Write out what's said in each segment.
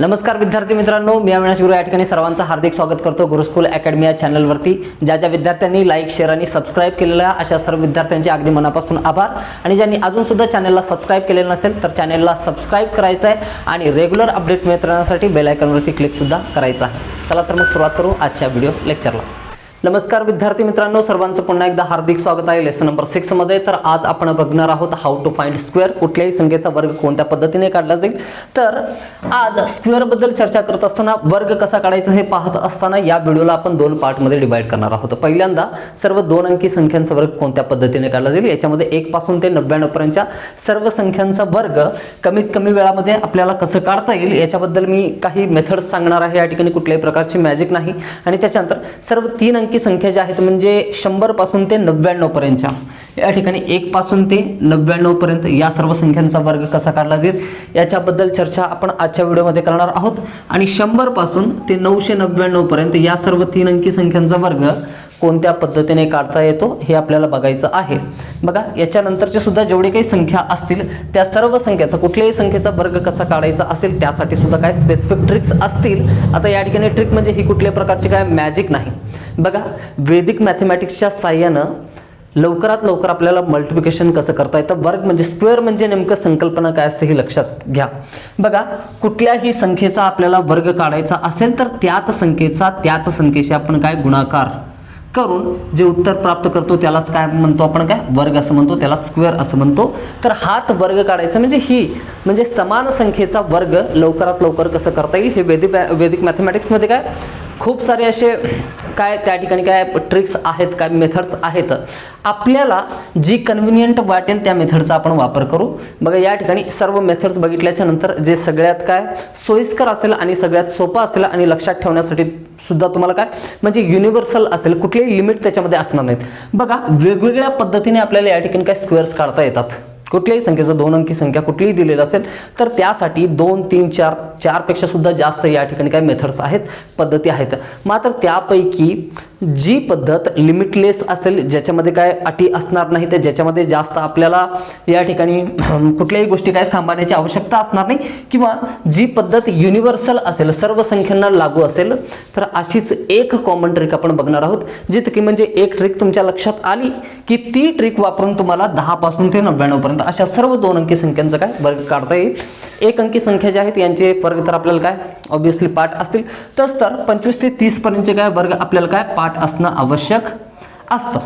नमस्कार विद्यार्थी मित्रांनो, मी अविनाश गुरु या ठिकाणी सर्वांचं हार्दिक स्वागत करतो गुरुस्कूल अकॅडमी या चॅनलवरती। ज्या विद्यार्थ्यांनी लाईक शेअर आणि सबस्क्राइब केलेला अशा सर्व विद्यार्थ्यांचे अगदी मनापासून आभार। आणि ज्यांनी अजून सुद्धा चॅनलला सबस्क्राइब केलेलं नसेल तर चॅनलला सबस्क्राइब करायचं आहे आणि रेग्युलर अपडेट मिळत राहण्यासाठी बेल आयकॉनवरती क्लिक सुद्धा करायचं आहे। चला तर मग सुरुवात करू आजच्या व्हिडिओ लेक्चरला। नमस्कार विद्यार्थी मित्रांनो, सर्वांचं पुन्हा एकदा हार्दिक स्वागत आहे लेसन नंबर 6 मध्ये। तर आज आपण बघणार आहोत हाऊ टू फाइंड स्क्वेअर, कुठल्याही संख्येचा वर्ग कोणत्या पद्धतीने काढला जाईल। तर आज स्क्वेअर बद्दल चर्चा करत असताना वर्ग कसा काढायचा हे पाहत असताना या व्हिडिओला आपण दोन पार्ट मध्ये डिवाइड करणार आहोत। पहिल्यांदा सर्व दोन अंकी संख्यांचा वर्ग कोणत्या पद्धतीने काढला जाईल, याच्यामध्ये 1 पासून ते 99 पर्यंतच्या सर्व संख्यांचा वर्ग कमीत कमी वेळामध्ये आपल्याला कसं काढता येईल याच्याबद्दल मी काही मेथड्स सांगणार आहे। या ठिकाणी कुठल्याही प्रकारची मॅजिक नाही। आणि त्याच्यानंतर सर्व 3 अंकी संख्या ज्या आहेत म्हणजे 100 पासून ते 99 पर्यंतच्या, या ठिकाणी 1 पासून ते 99 पर्यंत या सर्व संख्यांचा वर्ग कसा काढला जाईल याच्याबद्दल चर्चा आपण आजच्या व्हिडिओमध्ये करणार आहोत। आणि 100 पासून ते 999 पर्यंत या सर्व 3 अंकी संख्यांचा वर्ग कोणत्या पद्धतीने काढता येतो हे आपल्याला बघायचं आहे। बघा, याच्यानंतरचे सुद्धा जेवढे काही संख्या असतील त्या सर्व संख्येचा कुठल्याही संख्येचा वर्ग कसा काढायचा असेल त्यासाठी सुद्धा काय स्पेसिफिक ट्रिक्स असतील। आता या ठिकाणी ट्रिक म्हणजे ही कुठल्याही प्रकारची काय मॅजिक नाही। बघा, वैदिक मॅथमॅटिक्सच्या साहाय्यानं लवकरात लवकर आपल्याला मल्टिप्लिकेशन कसं करता येतं, वर्ग म्हणजे स्क्वेअर म्हणजे नेमकं संकल्पना काय असते हे लक्षात घ्या। बघा, कुठल्याही संख्येचा आपल्याला वर्ग काढायचा असेल तर त्याच संख्येशी आपण काय गुणाकार करून जे उत्तर प्राप्त करतो त्यालाच काय म्हणतो आपण, काय वर्ग असं म्हणतो, त्याला स्क्वेअर असं म्हणतो। तर हाच वर्ग काढायचा म्हणजे समान संख्येचा वर्ग लवकरात लवकर कसं करता येईल हे वैदिक मॅथमॅटिक्समध्ये काय खूप सारे असे काय त्या ठिकाणी काय ट्रिक्स आहेत, काय मेथड्स आहेत। आपल्याला जी कन्व्हिनियंट वाटेल त्या मेथडचा आपण वापर करू। बघा, या ठिकाणी सर्व मेथड्स बघितल्याच्या नंतर जे सगळ्यात काय सोयीस्कर असेल आणि सगळ्यात सोपं असेल आणि लक्षात ठेवण्यासाठी सुद्धा तुम्हाला काय म्हणजे युनिव्हर्सल असेल, कुठलेही लिमिट त्याच्यामध्ये असणार नाहीत। बघा, वेगवेगळ्या पद्धतीने आपल्याला या ठिकाणी काय स्क्वेअर्स काढता येतात। कुठल्याही संख्येचं 2 अंकी संख्या कुठलीही दिलेलं असेल तर त्यासाठी 2, 3, 4 पेक्षा सुद्धा जास्त या ठिकाणी काय मेथड्स आहेत, पद्धती आहेत। मात्र त्यापैकी जी पद्धत लिमिटलेस असेल, ज्याच्यामध्ये काय अटी असणार नाही, तर ज्याच्यामध्ये जास्त आपल्याला या ठिकाणी कुठल्याही गोष्टी काय सांभाळण्याची आवश्यकता असणार नाही, किंवा जी पद्धत युनिव्हर्सल असेल, सर्व संख्यांना लागू असेल, तर अशीच एक कॉमन ट्रिक आपण बघणार आहोत। जिथे की म्हणजे एक ट्रिक तुमच्या लक्षात आली की ती ट्रिक वापरून तुम्हाला 10 पासून ते 99 पर्यंत अशा सर्व 2 अंकी संख्यांचा काय वर्ग काढता येईल। 1 अंकी संख्या ज्या आहेत यांचे वर्ग तर आपल्याला काय ऑब्विसली पाठ असतील, तस तर 25 ते 30 पर्यंतचे काय वर्ग आपल्याला काय पाठ असणं आवश्यक असतं।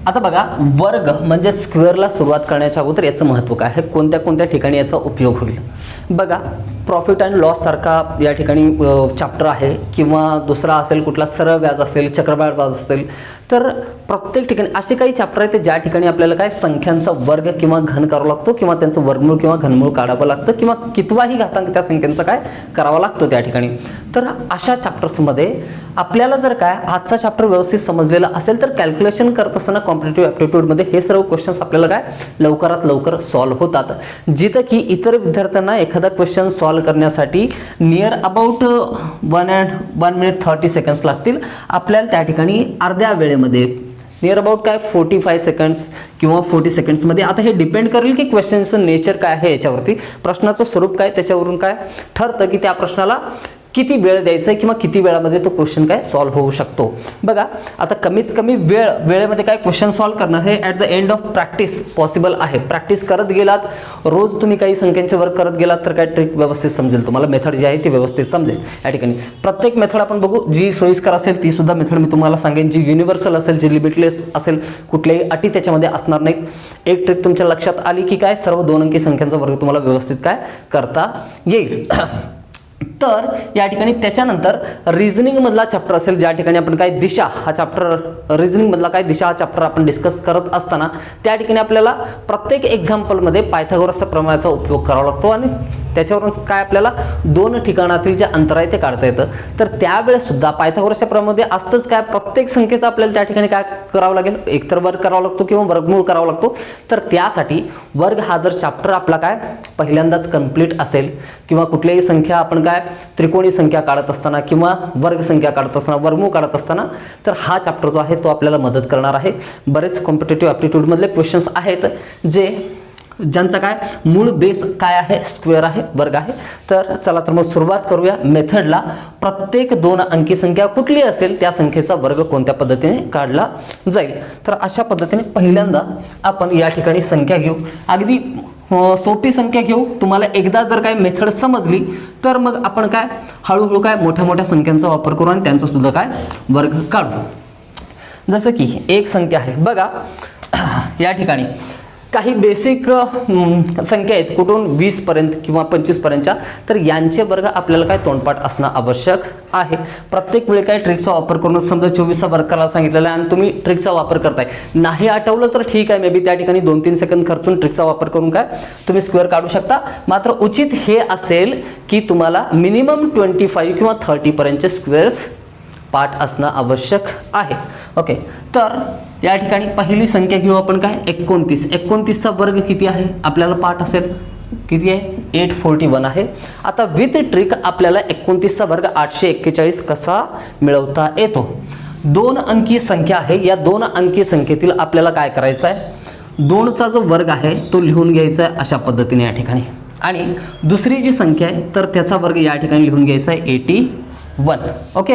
आता बघा, वर्ग म्हणजे स्क्वेअरला सुरुवात करण्याच्या अगोदर याचं महत्त्व काय आहे, कोणत्या कोणत्या ठिकाणी याचा उपयोग होईल। बघा, प्रॉफिट अँड लॉस सारखा या ठिकाणी चॅप्टर आहे, किंवा दुसरा असेल कुठला सरळ व्याज असेल, चक्रवाढ व्याज असेल, तर प्रत्येक ठिकाणी असे काही चॅप्टर आहेत ज्या ठिकाणी आपल्याला काय संख्यांचा वर्ग किंवा घन करावा लागतो, किंवा त्यांचं वर्गमूळ किंवा घनमूळ काढावं लागतं, किंवा कितवाही घातांक त्या संख्यांचा काय करावा लागतो त्या ठिकाणी। तर अशा चॅप्टर्समध्ये आपल्याला जर काय आजचा चॅप्टर व्यवस्थित समजलेला असेल तर कॅल्क्युलेशन करत असताना कॉम्पिटिटिव्ह ॲप्टिट्यूडमध्ये हे सर्व क्वेश्चन्स आपल्याला काय लवकरात लवकर सॉल्व्ह होतात। जिथं की इतर विद्यार्थ्यांना एखादा क्वेश्चन सॉल्व्ह करण्यासाठी नियर अबाउट 1 मिनिट 30 सेकंड्स लागतील, आपल्याला त्या ठिकाणी अर्ध्या वेळेमध्ये नियर अबाउट काय 45 सेकंड्स किंवा 40 सेकंड्समध्ये, आता हे डिपेंड करेल की क्वेश्चनचं नेचर काय आहे, याच्यावरती प्रश्नाचं स्वरूप काय त्याच्यावरून काय ठरतं की त्या प्रश्नाला किती वेळ द्यायचा किंवा किती वेळामध्ये तो क्वेश्चन काय सॉल्व्ह होऊ शकतो। बघा, आता कमीत कमी वेळेमध्ये काय क्वेश्चन सॉल्व्ह करणं हे at the end of practice possible आहे। प्रॅक्टिस करत गेलात, रोज तुम्ही काही संख्यांचे वर्क करत गेलात तर काय ट्रिक व्यवस्थित समजेल, तुम्हाला मेथड जी आहे ती व्यवस्थित समजेल। या ठिकाणी प्रत्येक मेथड आपण बघू, जी सोयीस्कर असेल ती सुद्धा मेथड मी तुम्हाला सांगेन, जी युनिव्हर्सल असेल, जी लिमिटलेस असेल, कुठल्याही अटी त्याच्यामध्ये असणार नाहीत। एक ट्रिक तुमच्या लक्षात आली की काय सर्व 2 अंकी संख्यांचा वर्ग तुम्हाला व्यवस्थित काय करता येईल। तर या ठिकाणी त्याच्यानंतर रिझनिंग मधला चॅप्टर असेल, ज्या ठिकाणी आपण काय दिशा हा चॅप्टर, रिझनिंग मधला काय दिशा हा चॅप्टर आपण डिस्कस करत असताना त्या ठिकाणी आपल्याला प्रत्येक एक्झाम्पलमध्ये पायथागोरसच्या प्रमेयाचा उपयोग करावा लागतो, आणि त्याच्यावरून काय आपल्याला 2 ठिकाणातील जे अंतर आहे ते काढता येतं। तर त्यावेळेस सुद्धा पायथागोरसच्या प्रमेयामध्ये असतंच काय प्रत्येक संख्येचा आपल्याला त्या ठिकाणी काय करावं लागेल, एकतर वर्ग करावा लागतो किंवा वर्गमूळ करावा लागतो। तर त्यासाठी वर्ग हा जर चॅप्टर आपला काय पहिल्यांदाच कंप्लीट असेल, किंवा कुठलीही संख्या आपण काय त्रिकोणी संख्या काढत असताना किंवा वर्ग संख्या काढत असताना, वर्गमूळ काढत असताना, तर हा चॅप्टर जो आहे तो आपल्याला मदत करणार आहे। बरेच कॉम्पिटिटिव्ह ॲप्टिट्यूडमधले क्वेश्चन्स आहेत जे ज्यांचा काय मूळ बेस काय आहे, स्क्वेअर आहे, वर्ग आहे. तर चला तर मग सुरुवात करूया मेथडला. प्रत्येक 2 अंकी संख्या कुठली असेल त्या संख्येचा वर्ग कोणत्या पद्धतीने काढला जाईल. तर अशा पद्धतीने पहिल्यांदा आपण या ठिकाणी संख्या घेऊ. अगदी सोपी संख्या घेऊ. तुम्हाला एकदा जर काय मेथड समजली तर मग आपण काय हळूहळू काय मोठ्या मोठ्या संख्यांचा वापर करू आणि त्यांचा सुद्धा काय वर्ग काढू. जसं की एक संख्या आहे बघा, या ठिकाणी काही बेसिक संख्या आहेत कुठून 20 पर्यंत किंवा 25 पर्यंतच्या. तर यांचे वर्ग आपल्याला काय तोंडपाठ असणं आवश्यक आहे. प्रत्येक वेळी काय ट्रिकचा वापर करून समजा 24चा वर्ग करायला सांगितलेला आहे आणि तुम्ही ट्रिकचा वापर करताय, नाही आठवलं तर ठीक आहे, मे बी त्या ठिकाणी 2-3 सेकंद खर्चून ट्रिकचा वापर करून काय तुम्ही स्क्वेअर काढू शकता. मात्र उचित हे असेल की तुम्हाला मिनिमम 25 किंवा 30 पर्यंतचे स्क्वेअर्स पाठ असणं आवश्यक आहे. ओके, तर या ठिकाणी पहिली संख्या घेऊ आपण काय 29. 29चा वर्ग किती आहे आपल्याला पाठ असेल, किती आहे 841 आहे. आता विथ ट्रिक आपल्याला 29चा वर्ग 841 कसा मिळवता येतो. 2 अंकी संख्या आहे, या 2 अंकी संख्येतील आपल्याला काय करायचं आहे, 2चा जो वर्ग आहे तो लिहून घ्यायचा आहे अशा पद्धतीने या ठिकाणी. आणि दुसरी जी संख्या आहे तर त्याचा वर्ग या ठिकाणी लिहून घ्यायचा आहे 81. ओके,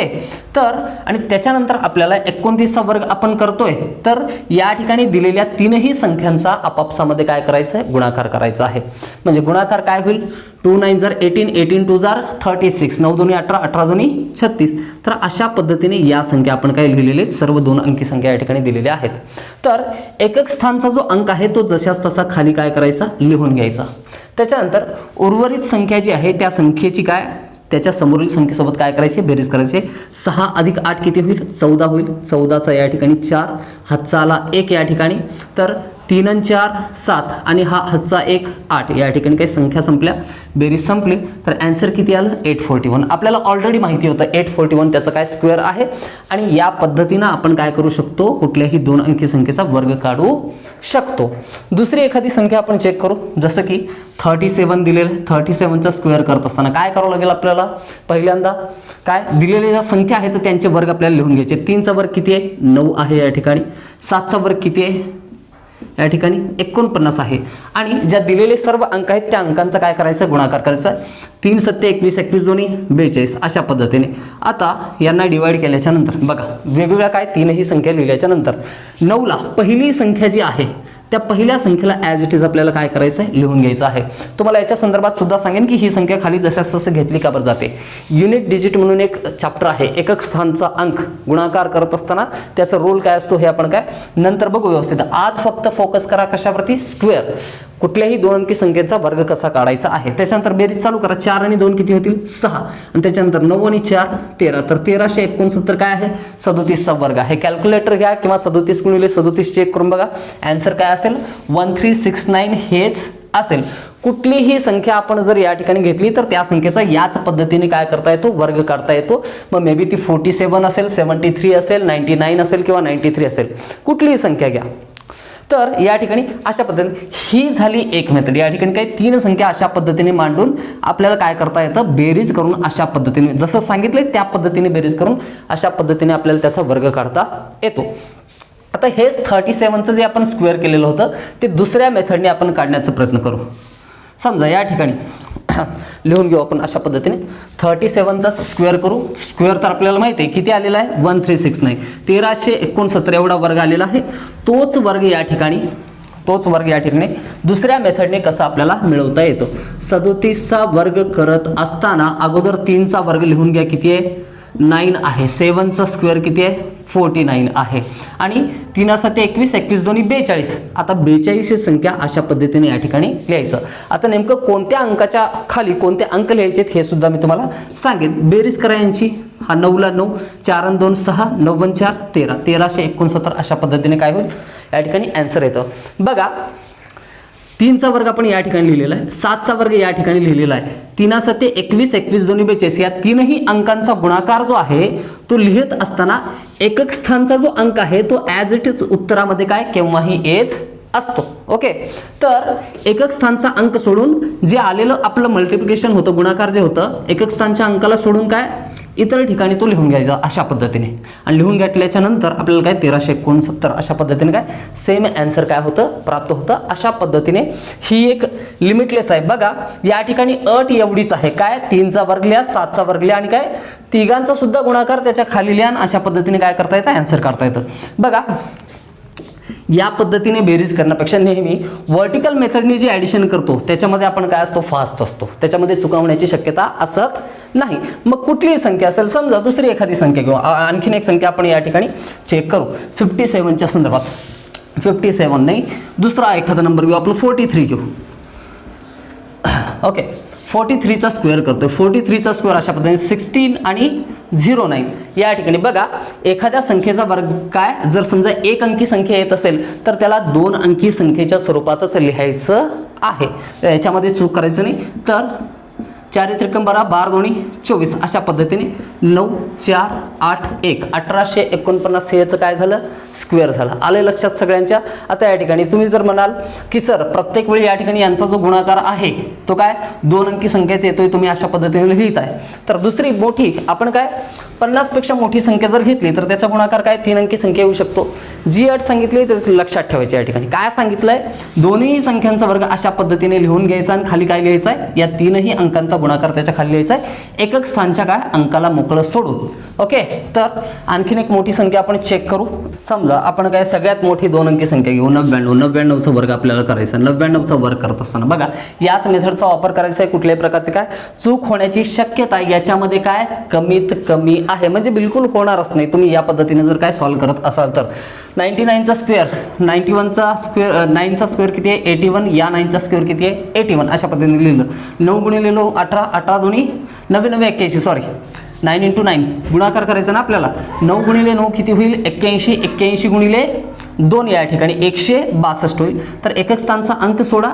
तर आणि त्याच्यानंतर आपल्याला 29चा वर्ग आपण करतोय तर या ठिकाणी दिलेल्या 3ही संख्यांचा आपापसामध्ये काय करायचं आहे, गुणाकार करायचा आहे. म्हणजे गुणाकार काय होईल, 2 9 जार 18, 18 2 जार 36, 9 2 18, 18 2 36. तर अशा पद्धतीने या संख्या आपण काय लिहिलेले आहेत, सर्व 2 अंकी संख्या या ठिकाणी दिलेल्या आहेत. तर एकक स्थानचा जो अंक आहे तो जशाच तसा खाली काय करायचा, लिहून घ्यायचा. त्याच्यानंतर उर्वरित संख्या जी आहे त्या संख्येची काय त्याच्या समोरील संख्येसोबत काय करायचे, बेरीज करायचे. 6 अधिक 8 किती होईल, 14 होईल. 14चा या ठिकाणी 4, हातचा आला 1 या ठिकाणी. तर 3 आणि 4 7 आणि हा हातचा 1 8. या ठिकाणी काही संख्या संपल्या, बेरीज संपली. तर आन्सर किती आलं 841. आपल्याला ऑलरेडी माहिती होतं 841 त्याचं काय स्क्वेअर आहे. आणि या पद्धतीनं आपण काय करू शकतो, कुठल्याही 2 अंकी संख्येचा वर्ग काढू शकतो. दुसरी एखादी संख्या आपण चेक करू, जसं की 37 दिलेलं. 37चा स्क्वेअर करत असताना काय करावं लागेल आपल्याला, पहिल्यांदा काय दिलेल्या ज्या संख्या आहेत तर त्यांचे वर्ग आपल्याला लिहून घ्यायचे. 3चा वर्ग किती आहे 9 आहे या ठिकाणी. 7चा वर्ग किती आहे या ठिकाणी 49 आहे. आणि ज्या दिलेले सर्व अंक आहेत त्या अंकांचा काय करायचं, गुणाकार करायचा. 3 7 21, 21 2 42 अशा पद्धतीने. आता यांना डिवाइड केल्याच्या नंतर बघा वेगवेगळ्या काय 3ही संख्या लिहिल्याच्या नंतर 9ला पहिली संख्या जी आहे त्या पहिल्या संख्येला ॲज इट इज आपल्याला काय करायचं आहे, लिहून घ्यायचं आहे. तुम्हाला याच्या संदर्भात सुद्धा सांगेन की ही संख्या खाली जशास तसं घेतली का बरं जाते. युनिट डिजिट म्हणून एक चॅप्टर आहे, एकक स्थानचा अंक गुणाकार करत असताना त्याचा रोल काय असतो हे आपण काय नंतर बघू व्यवस्थित. आज फक्त फोकस करा कशावरती, स्क्वेअर. कुठल्याही 2 अंकी संख्येचा वर्ग कसा काढायचा आहे. त्याच्यानंतर बेरीज चालू करा. 4 आणि 2 किती होतील 6. आणि त्याच्यानंतर 9 आणि 4 13. तर 1369 काय आहे 37चा वर्ग आहे. कॅल्क्युलेटर घ्या किंवा 37 गुणिले 37 चेक करून बघा. आन्सर काय असेल 1369 हेच असेल. कुठलीही संख्या आपण जर या ठिकाणी घेतली तर त्या संख्येचा याच पद्धतीने काय करता येतो, वर्ग काढता येतो. मग मे बी ती 47 असेल, 73 असेल, 99 असेल किंवा 93 असेल, कुठलीही संख्या घ्या. तर या ठिकाणी अशा पद्धतीने ही झाली एक मेथड. या ठिकाणी काही 3 संख्या अशा पद्धतीने मांडून आपल्याला काय करता येतं, बेरीज करून अशा पद्धतीने जसं सांगितलंय त्या पद्धतीने बेरीज करून अशा पद्धतीने आपल्याला त्याचा वर्ग काढता येतो. आता हेच 37चं जे आपण स्क्वेअर केलेलं होतं ते दुसऱ्या मेथडने आपण काढण्याचा प्रयत्न करू. समजा या ठिकाणी लिहून घेऊ आपण अशा पद्धतीने 37चाच स्क्वेअर करू. स्क्वेअर तर आपल्याला माहिती आहे किती आलेला आहे 1369. 1369 एवढा वर्ग आलेला आहे. तोच वर्ग या ठिकाणी दुसऱ्या मेथडने कसा आपल्याला मिळवता येतो. 37चा वर्ग करत असताना अगोदर 3चा वर्ग लिहून घ्या, किती आहे 9 आहे. 7चा स्क्वेअर किती आहे 49 आहे. आणि 3 7 21, 21 2 42. आता 42 ही संख्या अशा पद्धतीने या ठिकाणी लिहायचं. आता नेमकं कोणत्या अंकाच्या खाली कोणते अंक लिहायचे हे सुद्धा मी तुम्हाला सांगेन. बेरीज करा यांची. हा 9ला 9, 4 आणि 2 6, 9 आणि 4 13, 1369 अशा पद्धतीने काय होईल या ठिकाणी आन्सर येतं. बघा 3चा वर्ग आपण या ठिकाणी लिहिलेला आहे, 7चा वर्ग या ठिकाणी लिहिलेला आहे. 3 7 21, 21 2 42 या 3ही अंकांचा गुणाकार जो आहे तो लिहित असताना एकक स्थानचा जो अंक आहे तो ॲज इट इज उत्तरामध्ये काय केव्हाही येत असतो. ओके, तर एकक स्थानचा अंक सोडून जे आलेलं आपलं मल्टिप्लिकेशन होतं, गुणाकार जे होतं एकक स्थानच्या अंकाला सोडून काय इतर ठिकाणी तो लिहून घ्यायचा अशा पद्धतीने, आणि लिहून घेतल्याच्या नंतर आपल्याला काय 1369 अशा पद्धतीने काय सेम आन्सर काय होतं प्राप्त होतं. अशा पद्धतीने ही एक लिमिटलेस आहे. बघा या ठिकाणी अट एवढीच आहे काय 3चा वर्ग लिहा, 7चा वर्ग लिहा आणि काय तिघांचा सुद्धा गुणाकार त्याच्या खाली लिहा. अशा पद्धतीने काय करता येतं आन्सर काढता येतं. बघा या पद्धतीने बेरीज करण्यापेक्षा नेहमी व्हर्टिकल मेथडने जी ॲडिशन करतो त्याच्यामध्ये आपण काय असतो फास्ट असतो, त्याच्यामध्ये चुका होण्याची शक्यता असत नाही. मग कुठलीही संख्या असेल, समजा दुसरी एखादी संख्या घेऊ, आणखीन एक संख्या आपण या ठिकाणी चेक करू 57च्या संदर्भात. 57 नाही, दुसरा एखादा नंबर घेऊ, आपण 43 घेऊ. ओके 43चा स्क्वेअर करतोय. 43चा स्क्वेअर अशा पद्धतीने 16 आणि 09 या ठिकाणी बघा एखाद्या संख्येचा वर्ग काय जर समजा एक अंकी संख्या येत असेल तर त्याला 2 अंकी संख्येच्या स्वरूपातच लिहायचं आहे. याच्यामध्ये चूक करायचं नाही. तर 4 त्रिकम 12, 12 दोन्ही 24 अशा पद्धतीने 9 4 8 1 1849 हे याचं काय झालं स्क्वेअर झालं. आले लक्षात सगळ्यांच्या. आता या ठिकाणी तुम्ही जर म्हणाल की सर प्रत्येक वेळी या ठिकाणी यांचा जो गुणाकार आहे तो काय 2 अंकी संख्येचा येतोय, तुम्ही अशा पद्धतीने लिहित आहे, तर दुसरी मोठी आपण काय 50 पेक्षा मोठी संख्या जर घेतली तर त्याचा गुणाकार काय 3 अंकी संख्या येऊ शकतो. जी अट सांगितली तर लक्षात ठेवायची. या ठिकाणी काय सांगितलंय दोन्ही संख्यांचा वर्ग अशा पद्धतीने लिहून घ्यायचा आणि खाली काय लिहायचं आहे या तीनही अंकांचा गुणाकार त्याच्या खाली लिहायचा आहे एकक स्थानच्या काय अंकाला मोकळं सोडून. ओके तर आणखीन एक मोठी संख्या आपण चेक करू. समजा आपण काय सगळ्यात मोठी 2 अंकी संख्या घेऊ 99. 99चा वर्ग आपल्याला करायचा. 99चा वर्ग करत असताना बघा याच मेथडचा वापर करायचा आहे. कुठल्याही प्रकारचे काय चूक होण्याची शक्यता याच्यामध्ये काय कमीत कमी आहे, म्हणजे बिलकुल होणारच नाही तुम्ही या पद्धतीने जर काय सॉल्व्ह करत असाल तर. 99चा स्क्वेअर 91चा स्क्वेअर 9चा स्क्वेअर किती आहे 81, या 9चा स्क्वेअर किती आहे 81 अशा पद्धतीने लिहिलं. 9 गुणिले 9 18, 18 दोन्ही 99 81 सॉरी 9 × 9 गुणाकार करायचा ना आपल्याला. 9 गुणिले 9 किती होईल 81, 81 गुणिले 2 या ठिकाणी 162 होईल. तर एकक स्थानचा अंक सोडा,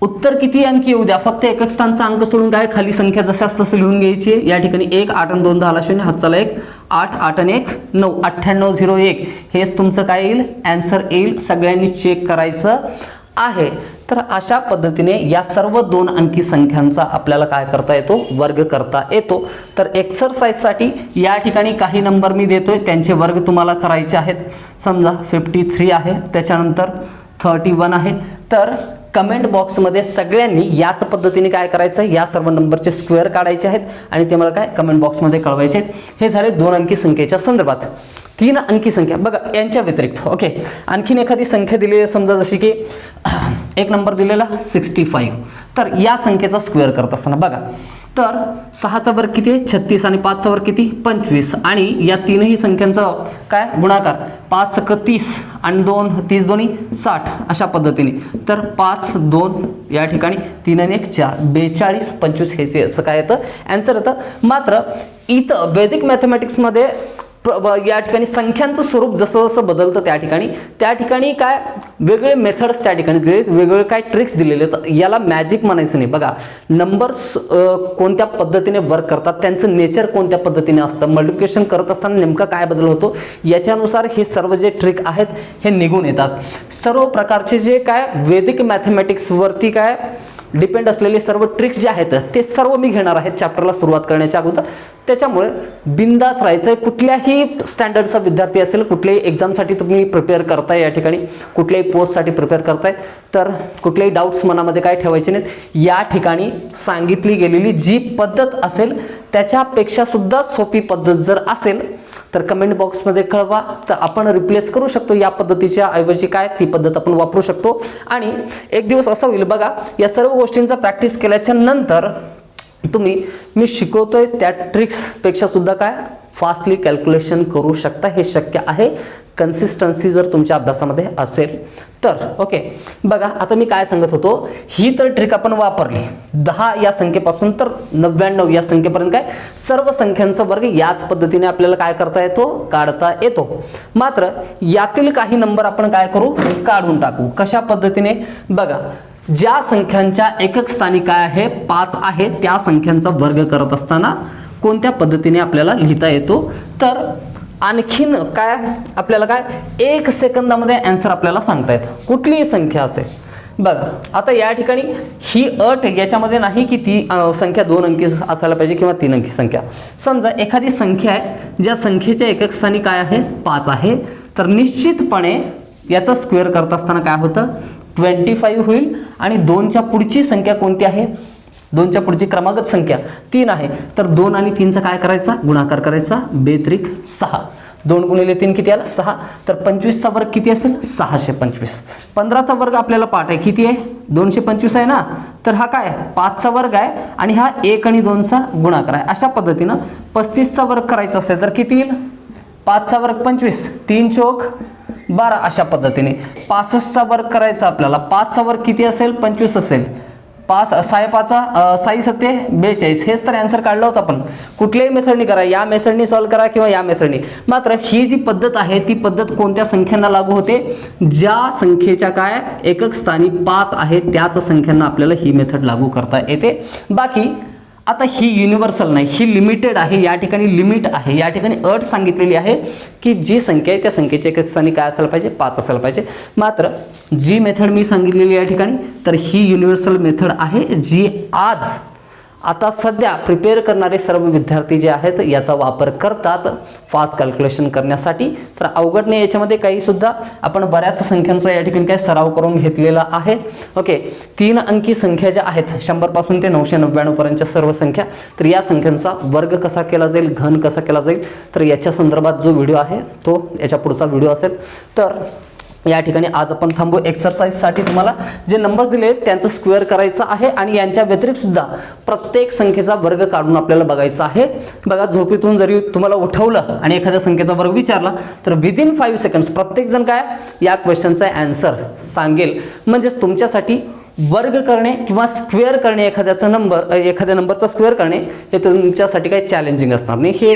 उत्तर किती अंकी येऊ द्या फक्त एकक स्थानचा अंक सोडून काय खाली संख्या जशाच तसं लिहून घ्यायची. या ठिकाणी 1 8 आणि 2 10 0 हातचाला 1 8 8 आणि 1 9 9801 हेच तुमचं काय येईल आन्सर येईल. सगळ्यांनी चेक करायचं आहे. तर अशा पद्धतीने या सर्व 2 अंकी संख्यांचा आपल्याला काय करता येतो वर्ग करता येतो. तर एक्सरसाइजसाठी या ठिकाणी काही नंबर मी देतोय त्यांचे वर्ग तुम्हाला करायचे आहेत. समजा 53 आहे, त्याच्यानंतर 31 आहे. तर कमेंट बॉक्समध्ये सगळ्यांनी याच पद्धतीने काय करायचं आहे या सर्व नंबरचे स्क्वेअर काढायचे आहेत आणि ते मला काय कमेंट बॉक्समध्ये कळवायचे आहेत. हे झाले 2 अंकी संख्येच्या संदर्भात. 3 अंकी संख्या बघा यांच्या व्यतिरिक्त ओके आणखीन एखादी संख्या दिलेली आहे समजा जशी की एक नंबर दिलेला 65. तर या संख्येचा स्क्वेअर करत असताना बघा तर 6चा वर्ग किती आहे 36 आणि 5चा वर्ग किती 25 आणि या तीनही संख्यांचा काय गुणाकार 5 × 30 आणि 2 30 दोन्ही 60 अशा पद्धतीने. तर 5 2 या ठिकाणी 3 आणि 1 4 42 25 हे याचं काय येतं आन्सर येतं. मात्र इथं वैदिक मॅथमॅटिक्समध्ये या ठिकाणी संख्यांचं स्वरूप जसं जसं बदलतं त्या ठिकाणी काय वेगळे मेथड्स त्या ठिकाणी दिले वेगवेगळे काय ट्रिक्स दिलेले आहेत. याला मॅजिक म्हणायचं नाही. बघा नंबर्स कोणत्या पद्धतीने वर्क करतात त्यांचं नेचर कोणत्या पद्धतीने असतं मल्टिप्लिकेशन करत असताना नेमका काय बदल होतो याच्यानुसार हे सर्व जे ट्रिक आहेत हे निघून येतात. सर्व प्रकारचे जे काय वैदिक मॅथमॅटिक्सवरती काय डिपेंड असलेले सर्व ट्रिक्स जे आहेत ते सर्व मी घेणार आहे चॅप्टरला सुरुवात करण्याच्या अगोदर. त्याच्यामुळे बिंदास राहायचं आहे. कुठल्याही स्टँडर्डचा विद्यार्थी असेल कुठल्याही एक्झामसाठी तुम्ही प्रिपेअर करताय या ठिकाणी कुठल्याही पोस्टसाठी प्रिपेअर करताय तर कुठलेही डाऊट्स मनामध्ये काय ठेवायचे नाहीत. या ठिकाणी सांगितली गेलेली जी पद्धत असेल त्याच्यापेक्षा सुद्धा सोपी पद्धत जर असेल तर कमेंट बॉक्समध्ये कळवा. तर आपण रिप्लेस करू शकतो या पद्धतीच्या ऐवजी काय ती पद्धत आपण वापरू शकतो. आणि एक दिवस असं होईल बघा या सर्व गोष्टींचा प्रॅक्टिस केल्याच्या नंतर तुम्ही मी शिकवतोय त्या ट्रिक्सपेक्षा सुद्धा काय फास्टली कॅल्क्युलेशन करू शकता. हे शक्य आहे कन्सिस्टन्सी जर तुमच्या अभ्यासामध्ये असेल तर. ओके बघा आता मी काय सांगत होतो ही तर ट्रिक आपण वापरली 10 या संख्येपासून तर 99 या संख्येपर्यंत काय सर्व संख्यांचा वर्ग याच पद्धतीने आपल्याला काय करता येतो काढता येतो. मात्र यातील काही नंबर आपण काय करू काढून टाकू. कशा पद्धतीने बघा ज्या संख्यांच्या एकक स्थानी काय आहे 5 आहे त्या संख्यांचा वर्ग करत असताना कोणत्या पद्धतीने आपल्याला लिहिता येतो. तर आणखीन काय आपल्याला काय 1 सेकंदामध्ये आन्सर आपल्याला सांगता येतं. कुठलीही संख्या असेल बघा आता या ठिकाणी ही अट याच्यामध्ये नाही की ती संख्या 2 अंकी असायला पाहिजे किंवा 3 अंकी संख्या. समजा एखादी संख्या आहे ज्या संख्येच्या एकक स्थानी काय आहे 5 आहे, तर निश्चितपणे याचा स्क्वेअर करत असताना काय होतं 25 होईल. आणि 2च्या पुढची संख्या कोणती आहे, 2च्या पुढची क्रमागत संख्या 3 आहे, तर 2 आणि 3चा काय करायचा गुणाकार करायचा, 2 × 6. 2 × 3 किती आला 6, तर 25चा वर्ग किती असेल 625. 15चा वर्ग आपल्याला पाठ आहे किती आहे 225 आहे ना, तर हा काय 5चा वर्ग आहे आणि हा 1 आणि 2चा गुणाकार आहे. अशा पद्धतीनं 35चा वर्ग करायचा असेल तर किती येईल 5चा वर्ग 25, 3 चौक 12. अशा पद्धतीने 65चा वर्ग करायचा आपल्याला, 5चा वर्ग किती असेल 25 असेल, 5 6 6 7 42. हेच तर आन्सर काढला होता आपण. कुठल्याही मेथडनी करा, या मेथडनी सॉल्व्ह करा किंवा या मेथडनी. मात्र ही जी पद्धत आहे ती पद्धत कोणत्या संख्यांना लागू होते, ज्या संख्येच्या काय एकक स्थानी 5 आहे त्याच संख्यांना आपल्याला ही मेथड लागू करता येते. बाकी आता ही युनिव्हर्सल नाही, ही लिमिटेड आहे. या ठिकाणी लिमिट आहे, या ठिकाणी अट सांगितलेली आहे की जी संख्या आहे त्या संख्येच्या एकक स्थानी काय असायला पाहिजे 5 असायला पाहिजे. मात्र जी मेथड मी सांगितलेली या ठिकाणी तर ही युनिव्हर्सल मेथड आहे जी आज आता सध्या प्रिपेअर करणारे सर्व विद्यार्थी जे आहेत याचा वापर करतात फास्ट कॅल्क्युलेशन करण्यासाठी. तर अवघड नाही याच्यामध्ये काही सुद्धा. आपण बऱ्याच संख्यांचा या ठिकाणी काय सराव करून घेतलेला आहे. ओके, 3 अंकी संख्या ज्या आहेत 100 पासून ते 999 पर्यंतच्या सर्व संख्या, तर या संख्यांचा वर्ग कसा केला जाईल, घन कसा केला जाईल, तर याच्या संदर्भात जो व्हिडिओ आहे तो याच्या पुढचा व्हिडिओ असेल. तर या ठिकाणी आज आपण थांबू. एक्सरसाइजसाठी तुम्हाला जे नंबर्स दिले आहेत त्यांचं स्क्वेअर करायचं आहे आणि यांच्या व्यतिरिक्त सुद्धा प्रत्येक संख्येचा वर्ग काढून आपल्याला बघायचा आहे. बघा झोपेतून जरी तुम्हाला उठवलं आणि एखाद्या संख्येचा वर्ग विचारला तर विदिन 5 सेकंड्स प्रत्येक जण काय या क्वेश्चनचा आन्सर सांगेल. म्हणजेच तुमच्यासाठी वर्ग करणे किंवा स्क्वेअर करणे एखाद्या नंबरचा स्क्वेअर करणे हे तुमच्यासाठी काही चॅलेंजिंग असणार नाही. हे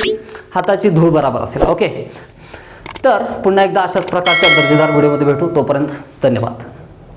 हाताची धूळ बरोबर असेल. ओके, तर पुन्हा एकदा अशाच प्रकारच्या दर्जेदार व्हिडिओमध्ये भेटू. तोपर्यंत धन्यवाद.